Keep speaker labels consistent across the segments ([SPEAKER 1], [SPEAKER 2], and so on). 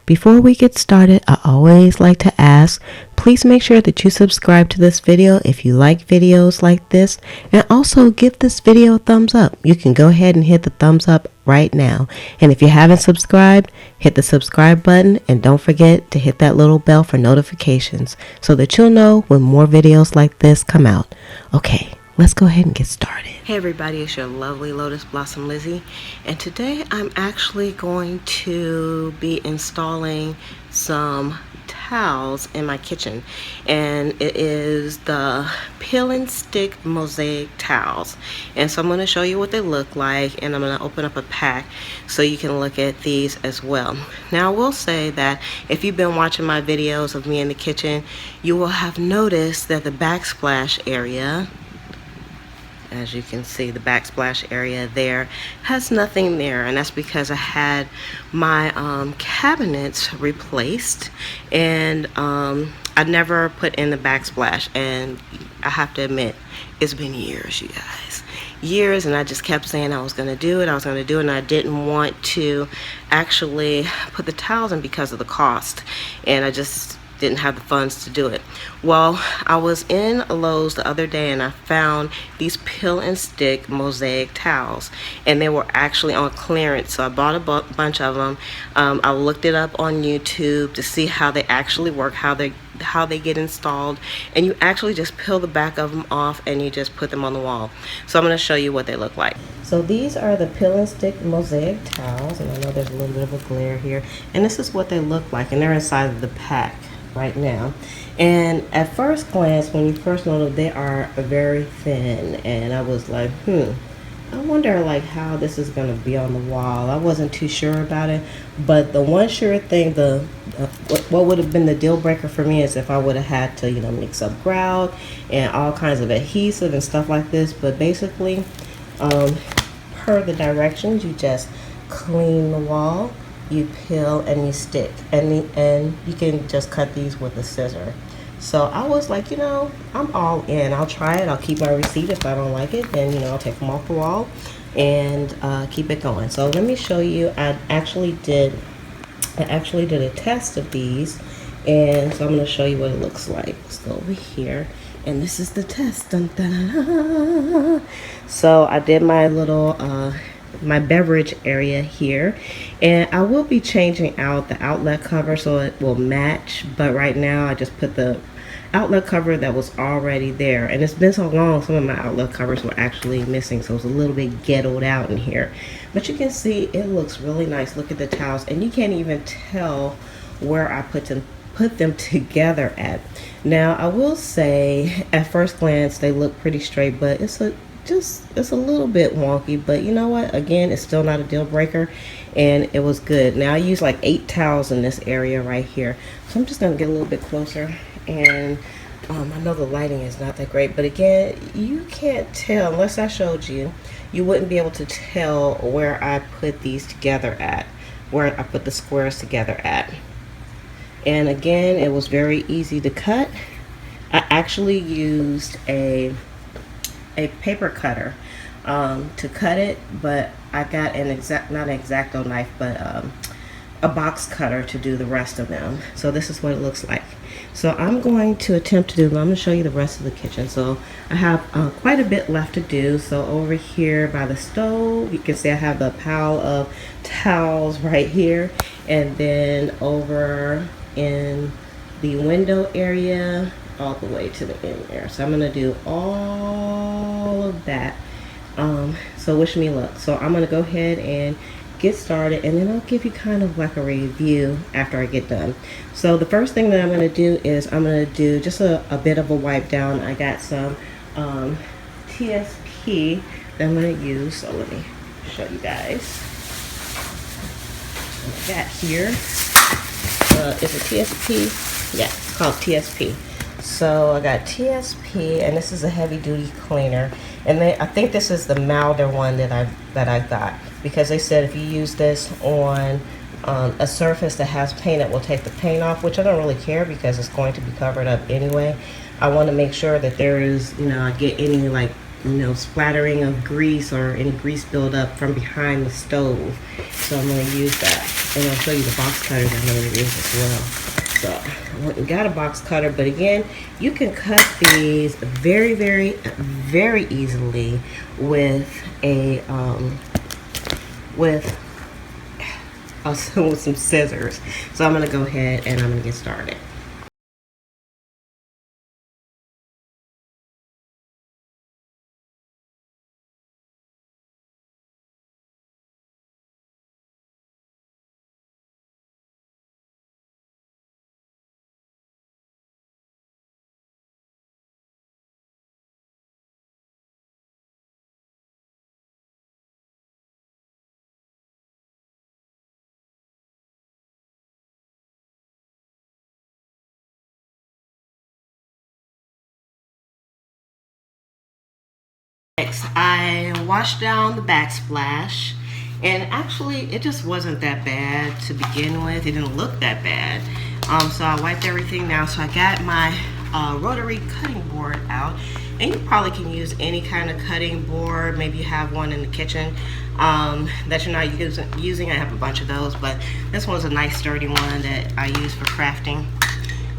[SPEAKER 1] Before we get started, I always like to ask, please make sure that you subscribe to this video if you like videos like this, and also give this video a thumbs up. You can go ahead and hit the thumbs up right now. And if you haven't subscribed, hit the subscribe button, and don't forget to hit that little bell for notifications so that you'll know when more videos like this come out. Okay, let's go ahead and get started. Hey everybody, it's your lovely Lotus Blossom Lizzie, and today I'm actually going to be installing some towels in my kitchen, and it is the peel and stick mosaic towels. And so I'm going to show you what they look like, and I'm going to open up a pack so you can look at these as well. Now I will say that if you've been watching my videos of me in the kitchen, you will have noticed that the backsplash area, as you can see, the backsplash area there has nothing there, and that's because I had my cabinets replaced, and I never put in the backsplash. And I have to admit, it's been years, you guys, years, and I just kept saying I was going to do it, and I didn't want to actually put the towels in because of the cost, and I just didn't have the funds to do it. Well, I was in Lowe's the other day and I found these peel and stick mosaic towels, and they were actually on clearance, so I bought a bunch of them. I looked it up on YouTube to see how they actually work, how they get installed, and you actually just peel the back of them off and you just put them on the wall. So I'm going to show you what they look like. So these are the peel and stick mosaic towels, and I know there's a little bit of a glare here, and this is what they look like, and they're inside of the pack right now. And at first glance, when you first notice, they are very thin, and I was like, I wonder like how this is going to be on the wall. I wasn't too sure about it, but the one sure thing, what would have been the deal breaker for me is if I would have had to, you know, mix up grout and all kinds of adhesive and stuff like this. But basically, per the directions, you just clean the wall, you peel, and you stick, and you can just cut these with a scissor. So I was like, you know, I'm all in. I'll try it. I'll keep my receipt. If I don't like it, then, you know, I'll take them off the wall and keep it going. So let me show you. I actually did a test of these, and so I'm going to show you what it looks like. Let's go over here, and this is the test. Dun, dun, dun, dun. So I did my little my beverage area here, and I will be changing out the outlet cover so it will match, but right now I just put the outlet cover that was already there, and it's been so long, some of my outlet covers were actually missing, so it's a little bit ghettoed out in here. But you can see it looks really nice. Look at the towels, and you can't even tell where I put them together at. Now I will say at first glance they look pretty straight, but it's a little bit wonky, but you know what, again, it's still not a deal breaker, and it was good. Now I use like 8 towels in this area right here, so I'm just gonna get a little bit closer, and I know the lighting is not that great, but again, you can't tell unless I showed you. You wouldn't be able to tell where I put these together at, where I put the squares together at. And again, it was very easy to cut. I actually used a paper cutter to cut it, but I got not an X-Acto knife, but a box cutter to do the rest of them. So this is what it looks like. So I'm going to attempt to do, I'm going to show you the rest of the kitchen. So I have quite a bit left to do. So over here by the stove, you can see I have the pile of towels right here, and then over in the window area all the way to the end there. So I'm going to do all of that. So wish me luck. So I'm going to go ahead and get started, and then I'll give you kind of like a review after I get done. So the first thing that I'm going to do is I'm going to do just a bit of a wipe down. I got some TSP that I'm going to use, so let me show you guys what I got here. Is it TSP? Yeah, it's called TSP. So I got TSP, and this is a heavy duty cleaner, and I think this is the milder one that I got, because they said if you use this on a surface that has paint, it will take the paint off, which I don't really care because it's going to be covered up anyway. I want to make sure that there is, you know, I get any like splattering of grease or any grease buildup from behind the stove. So I'm going to use that. And I'll show you the box cutter that I'm going to use as well. So I went and got a box cutter, but again, you can cut these very, very, very easily with a with some scissors. So I'm going to go ahead and I'm going to get started. Next, I washed down the backsplash, and actually it just wasn't that bad to begin with. It didn't look that bad. So I wiped everything down. So I got my rotary cutting board out, and you probably can use any kind of cutting board. Maybe you have one in the kitchen that you're not using. I have a bunch of those, but this one's a nice sturdy one that I use for crafting.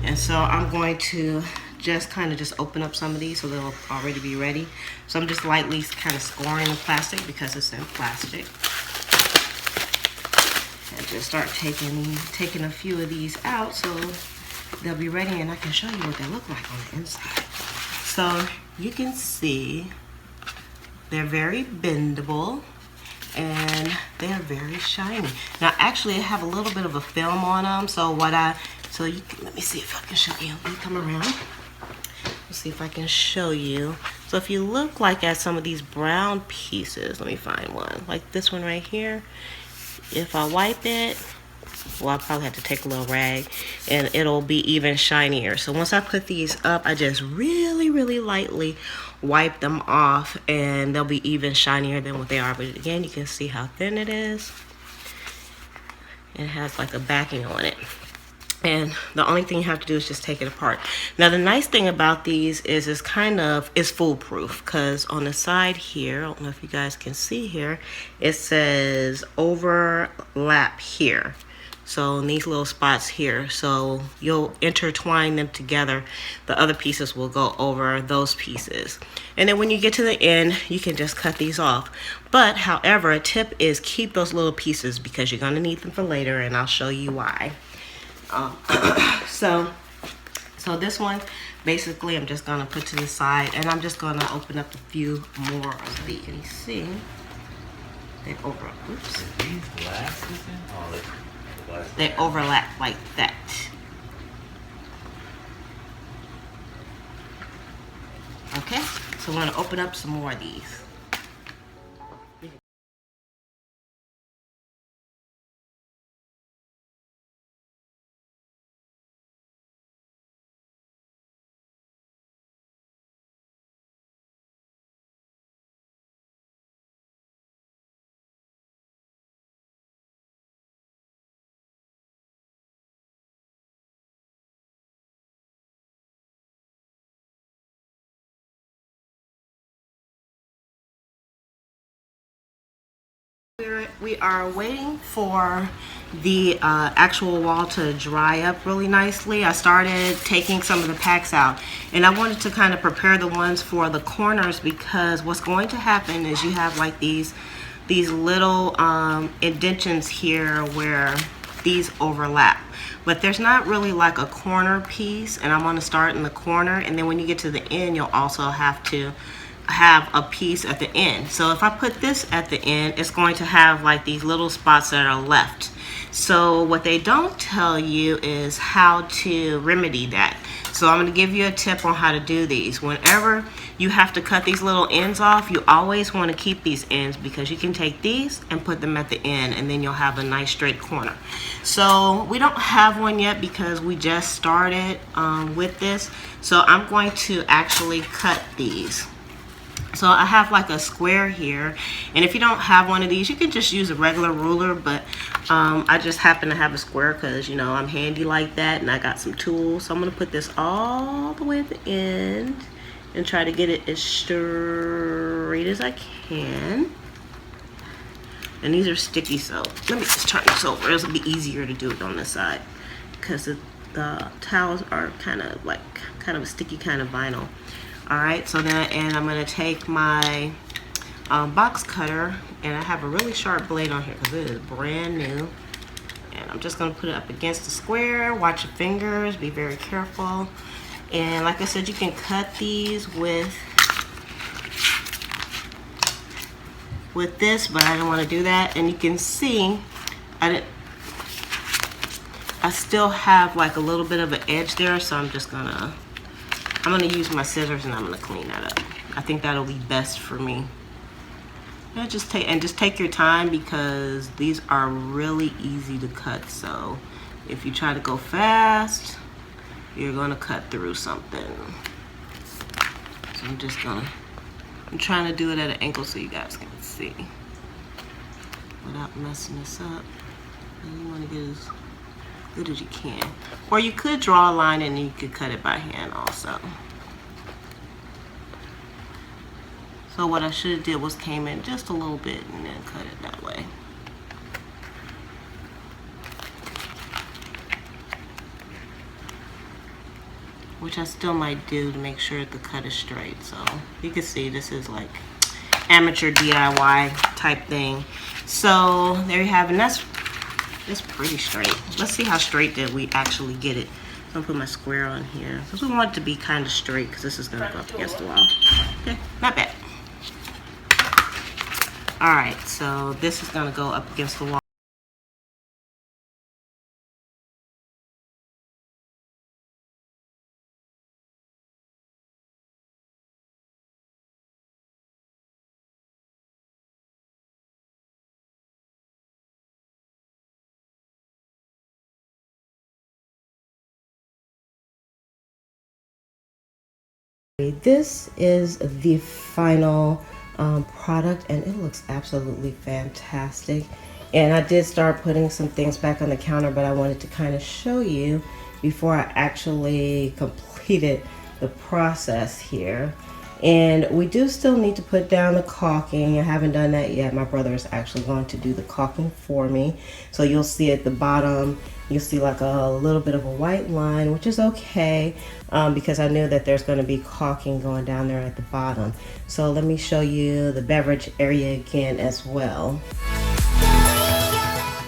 [SPEAKER 1] And so I'm going to just open up some of these so they'll already be ready. So I'm just lightly kind of scoring the plastic because it's in plastic. And just start taking a few of these out so they'll be ready, and I can show you what they look like on the inside. So you can see they're very bendable and they're very shiny. Now actually I have a little bit of a film on them, so let me see if I can show you. Let me come around. Let's see if I can show you. So if you look like at some of these brown pieces, let me find one, like this one right here. If I wipe it, well, I'll probably have to take a little rag and it'll be even shinier. So once I put these up, I just really, really lightly wipe them off and they'll be even shinier than what they are. But again, you can see how thin it is. It has like a backing on it. And the only thing you have to do is just take it apart. Now the nice thing about these is it's foolproof, because on the side here, I don't know if you guys can see here, it says overlap here. So in these little spots here, so you'll intertwine them together. The other pieces will go over those pieces. And then when you get to the end, you can just cut these off. But however, a tip is keep those little pieces because you're gonna need them for later, and I'll show you why. So this one, basically, I'm just gonna put to the side, and I'm just gonna open up a few more of these. Can you see? They overlap. Oops.
[SPEAKER 2] Are these glasses in? Oh, the glasses.
[SPEAKER 1] They overlap like that. Okay, so we're gonna open up some more of these. We are waiting for the actual wall to dry up really nicely. I started taking some of the packs out, and I wanted to kind of prepare the ones for the corners, because what's going to happen is you have like these little indentions here where these overlap, but there's not really like a corner piece, and I'm going to start in the corner, and then when you get to the end, you'll also have to have a piece at the end. So if I put this at the end, it's going to have like these little spots that are left. So what they don't tell you is how to remedy that. So I'm going to give you a tip on how to do these. Whenever you have to cut these little ends off, you always want to keep these ends, because you can take these and put them at the end, and then you'll have a nice straight corner. So we don't have one yet because we just started with this. So I'm going to actually cut these. So I have like a square here, and if you don't have one of these, you can just use a regular ruler, but I just happen to have a square because, you know, I'm handy like that, and I got some tools. So I'm going to put this all the way at the end, and try to get it as straight as I can. And these are sticky, so let me just turn this over. It'll be easier to do it on this side because the towels are kind of a sticky kind of vinyl. All right, so then I'm gonna take my box cutter, and I have a really sharp blade on here because it is brand new. And I'm just gonna put it up against the square. Watch your fingers, be very careful. And like I said, you can cut these with this, but I don't want to do that. And you can see I still have like a little bit of an edge there, so I'm gonna use my scissors and I'm gonna clean that up. I think that'll be best for me. And just take your time because these are really easy to cut. So if you try to go fast, you're gonna cut through something. So I'm trying to do it at an angle so you guys can see without messing this up. And you want to get as good as you can. Or you could draw a line and you could cut it by hand also. So what I should have did was came in just a little bit and then cut it that way. Which I still might do to make sure the cut is straight. So you can see this is like amateur DIY type thing. So there you have it. And that's pretty straight. Let's see how straight that we actually get it. I'm gonna put my square on here because we want it to be kind of straight because this is gonna go up against the wall. Okay, not bad. All right, so this is gonna go up against the wall. This is the final product, and it looks absolutely fantastic. And I did start putting some things back on the counter, but I wanted to kind of show you before I actually completed the process here. And we do still need to put down the caulking. I haven't done that yet. My brother is actually going to do the caulking for me. So you'll see at the bottom, you'll see like a little bit of a white line, which is okay because I knew that there's going to be caulking going down there at the bottom. So let me show you the beverage area again as well.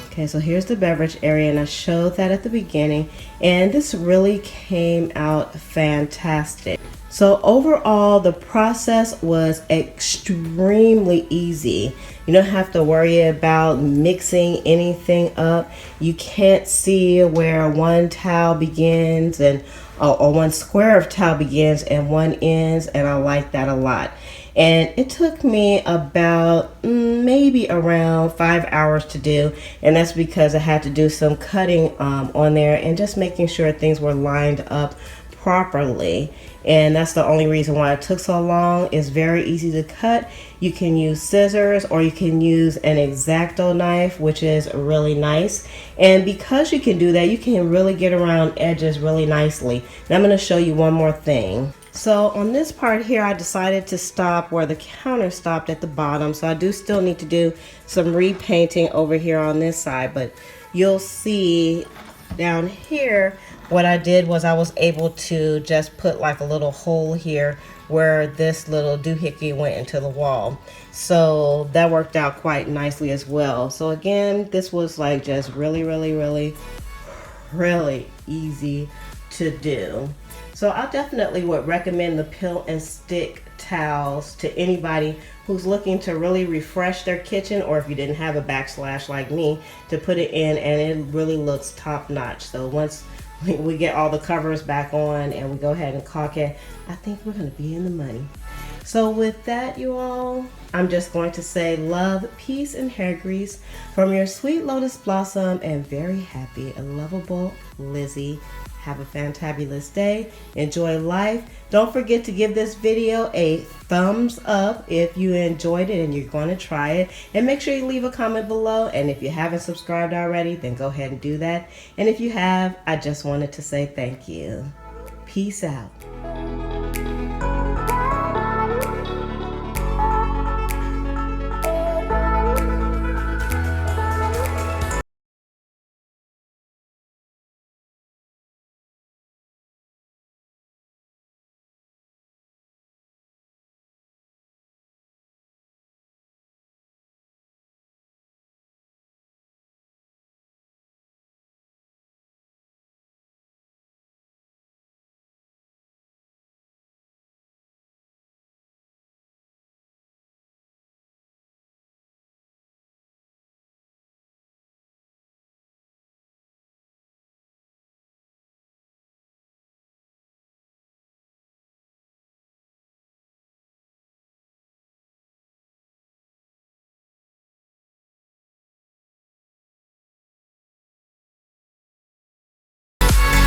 [SPEAKER 1] Okay, so here's the beverage area, and I showed that at the beginning, and this really came out fantastic. So overall, the process was extremely easy. You don't have to worry about mixing anything up. You can't see where one towel begins and or one square of towel begins and one ends, and I like that a lot. And it took me about maybe around 5 hours to do, and that's because I had to do some cutting on there and just making sure things were lined up properly. And that's the only reason why it took so long. It's very easy to cut. You can use scissors or you can use an X-Acto knife, which is really nice. And because you can do that, you can really get around edges really nicely. And I'm going to show you one more thing. So on this part here, I decided to stop where the counter stopped at the bottom. So I do still need to do some repainting over here on this side, but you'll see down here, what I did was I was able to just put like a little hole here where this little doohickey went into the wall. So that worked out quite nicely as well. So again, this was like just really easy to do. So I definitely would recommend the peel and stick towels to anybody who's looking to really refresh their kitchen, or if you didn't have a backsplash like me, to put it in, and it really looks top notch. So once we get all the covers back on and we go ahead and caulk it, I think we're going to be in the money. So with that, you all, I'm just going to say love, peace, and hair grease from your sweet lotus blossom and very happy and lovable Lizzie. Have a fantabulous day. Enjoy life. Don't forget to give this video a thumbs up if you enjoyed it and you're going to try it. And make sure you leave a comment below. And if you haven't subscribed already, then go ahead and do that. And if you have, I just wanted to say thank you. Peace out.